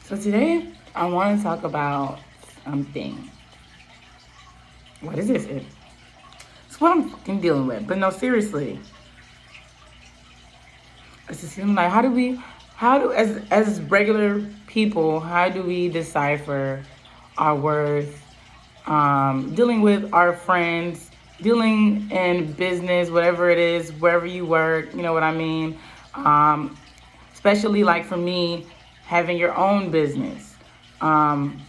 So today I want to talk about something. What is this? It's what I'm fucking dealing with. But no, seriously, it's just feeling like as regular people, how do we decipher our worth? Dealing with our friends, dealing in business, whatever it is, wherever you work. You know what I mean? Um, Especially like for me, having your own business. Um,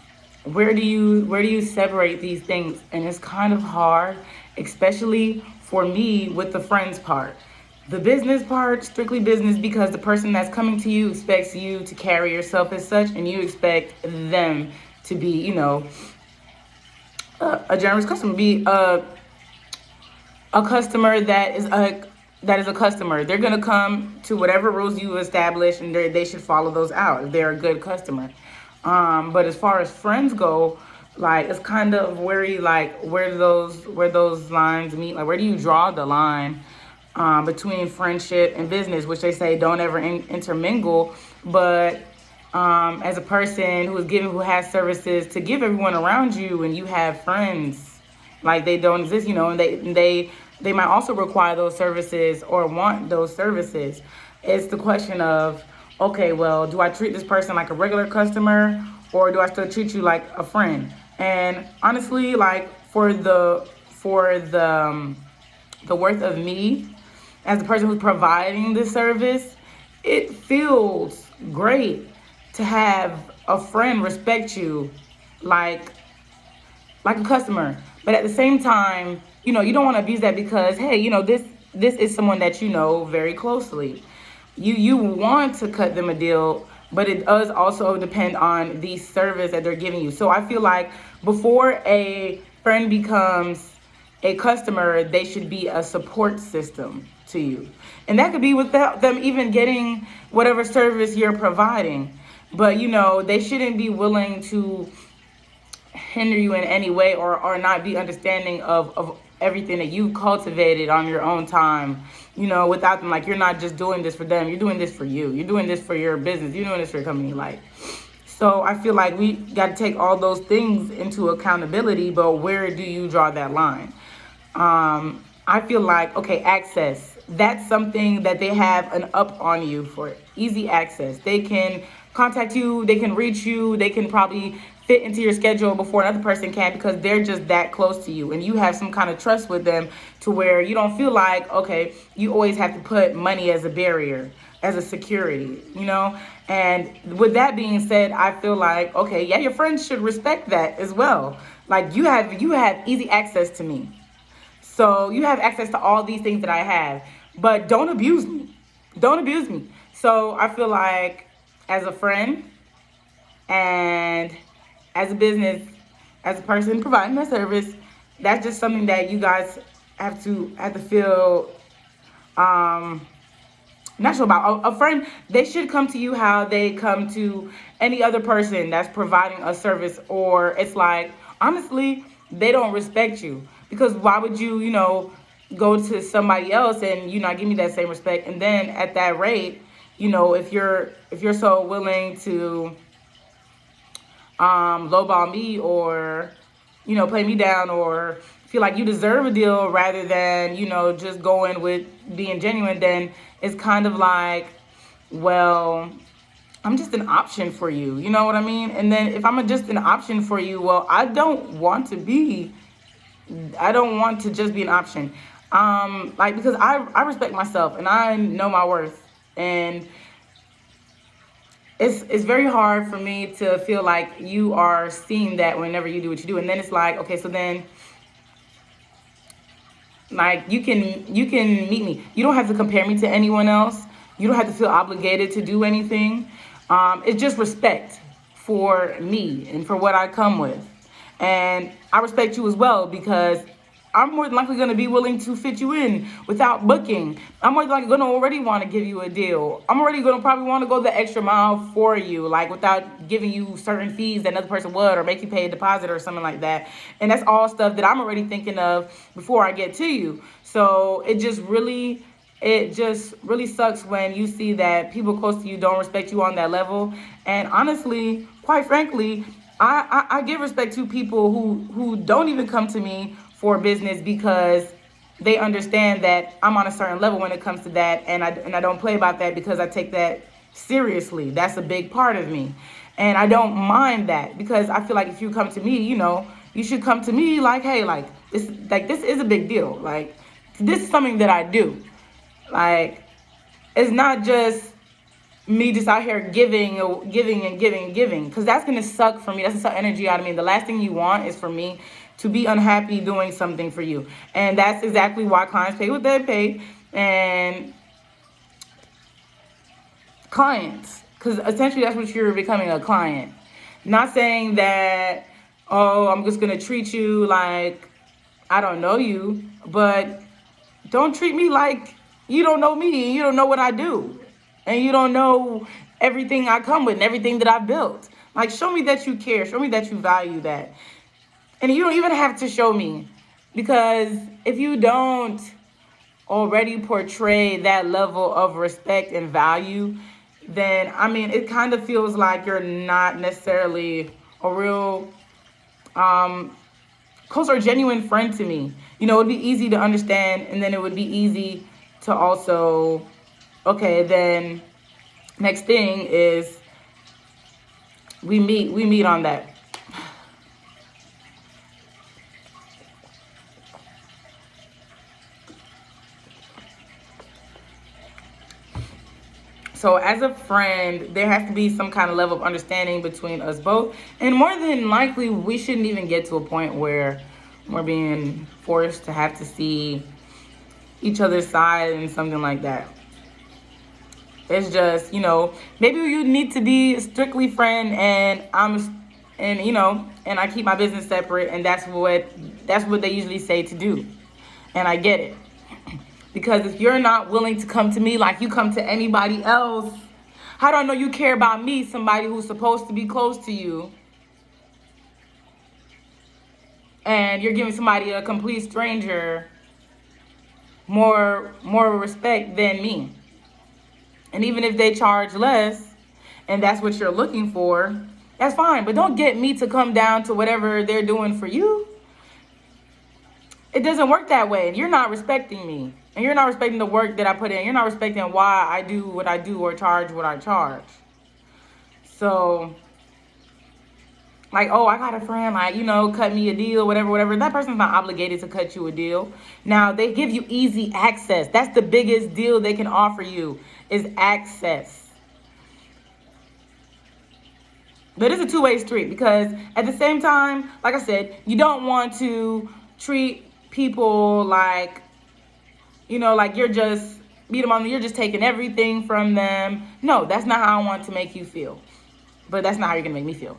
where do you separate these things? And it's kind of hard, especially for me with the friends part. The business part, strictly business, because the person that's coming to you expects you to carry yourself as such, and you expect them to be, a generous customer, be a customer that is a customer. They're gonna come to whatever rules you establish, and they should follow those out if they're a good customer. But as far as friends go, like it's kind of where those lines meet. Like where do you draw the line between friendship and business, which they say don't ever intermingle, but as a person who has services to give everyone around you, and you have friends like they don't exist, and they might also require those services or want those services. It's the question of, okay, well, do I treat this person like a regular customer, or do I still treat you like a friend? And honestly, like for the worth of me as the person who's providing this service, it feels great to have a friend respect you like a customer. But at the same time, you don't want to abuse that, because hey, this is someone that you know very closely. You want to cut them a deal, but it does also depend on the service that they're giving you. So I feel like before a friend becomes a customer, they should be a support system to you. And that could be without them even getting whatever service you're providing. But they shouldn't be willing to hinder you in any way, or not be understanding of everything that you cultivated on your own time, without them. Like, you're not just doing this for them, you're doing this for you, you're doing this for your business, you're doing this for your company. Like, so I feel like we got to take all those things into accountability, but where do you draw that line? I feel like, okay, access, that's something that they have an up on you for. Easy access, they can contact you, they can reach you, they can probably fit into your schedule before another person can, because they're just that close to you, and you have some kind of trust with them, to where you don't feel like, okay, you always have to put money as a barrier, as a security. And with that being said, I feel like, okay, yeah, your friends should respect that as well. Like, you have easy access to me, so you have access to all these things that I have, but don't abuse me. Don't abuse me. So I feel like, as a friend and as a business, as a person providing that service, that's just something that you guys have to feel natural about. A friend, they should come to you how they come to any other person that's providing a service. Or it's like, honestly, they don't respect you, because why would go to somebody else and not give me that same respect? And then at that rate, if you're so willing to lowball me, or play me down, or feel like you deserve a deal rather than just going with being genuine, then it's kind of like, well, I'm just an option for you. You know what I mean? And then if I'm just an option for you, well, I don't want to just be an option. Like, because I respect myself and I know my worth. And it's very hard for me to feel like you are seeing that whenever you do what you do. And then it's like, okay, so then, like, you can meet me. You don't have to compare me to anyone else. You don't have to feel obligated to do anything. It's just respect for me and for what I come with. And I respect you as well, because I'm more than likely going to be willing to fit you in without booking. I'm more than likely going to already want to give you a deal. I'm already going to probably want to go the extra mile for you, like without giving you certain fees that another person would, or make you pay a deposit or something like that. And that's all stuff that I'm already thinking of before I get to you. So it just really it just really sucks when you see that people close to you don't respect you on that level. And honestly, quite frankly, I give respect to people who don't even come to me for business because they understand that I'm on a certain level when it comes to that, and I don't play about that because I take that seriously. That's a big part of me. And I don't mind that because I feel like if you come to me, you should come to me like, hey, this is a big deal. Like, this is something that I do. Like, it's not just me just out here giving and giving, because that's gonna suck for me. That's gonna suck energy out of me. The last thing you want is for me to be unhappy doing something for you. And that's exactly why clients pay what they pay. And clients, because essentially that's what you're becoming, a client. Not saying that, oh, I'm just gonna treat you like I don't know you, but don't treat me like you don't know me, you don't know what I do, and you don't know everything I come with and everything that I built. Like, show me that you care, show me that you value that. And you don't even have to show me, because if you don't already portray that level of respect and value, then I mean, it kind of feels like you're not necessarily a real close or genuine friend to me. It'd be easy to understand, and then it would be easy to also, okay, then next thing is we meet on that. So as a friend, there has to be some kind of level of understanding between us both. And more than likely, we shouldn't even get to a point where we're being forced to have to see each other's side and something like that. It's just, maybe you need to be strictly friend, and and I keep my business separate, and that's what they usually say to do. And I get it. Because if you're not willing to come to me like you come to anybody else, how do I know you care about me, somebody who's supposed to be close to you, and you're giving somebody, a complete stranger, more respect than me? And even if they charge less and that's what you're looking for, that's fine. But don't get me to come down to whatever they're doing for you. It doesn't work that way. You're not respecting me. And you're not respecting the work that I put in. You're not respecting why I do what I do or charge what I charge. So, like, oh, I got a friend, cut me a deal, whatever. That person's not obligated to cut you a deal. Now, they give you easy access. That's the biggest deal they can offer you, is access. But it's a two-way street, because at the same time, like I said, you don't want to treat people like, like you're just you're just taking everything from them. No, that's not how I want to make you feel. But that's not how you're gonna make me feel.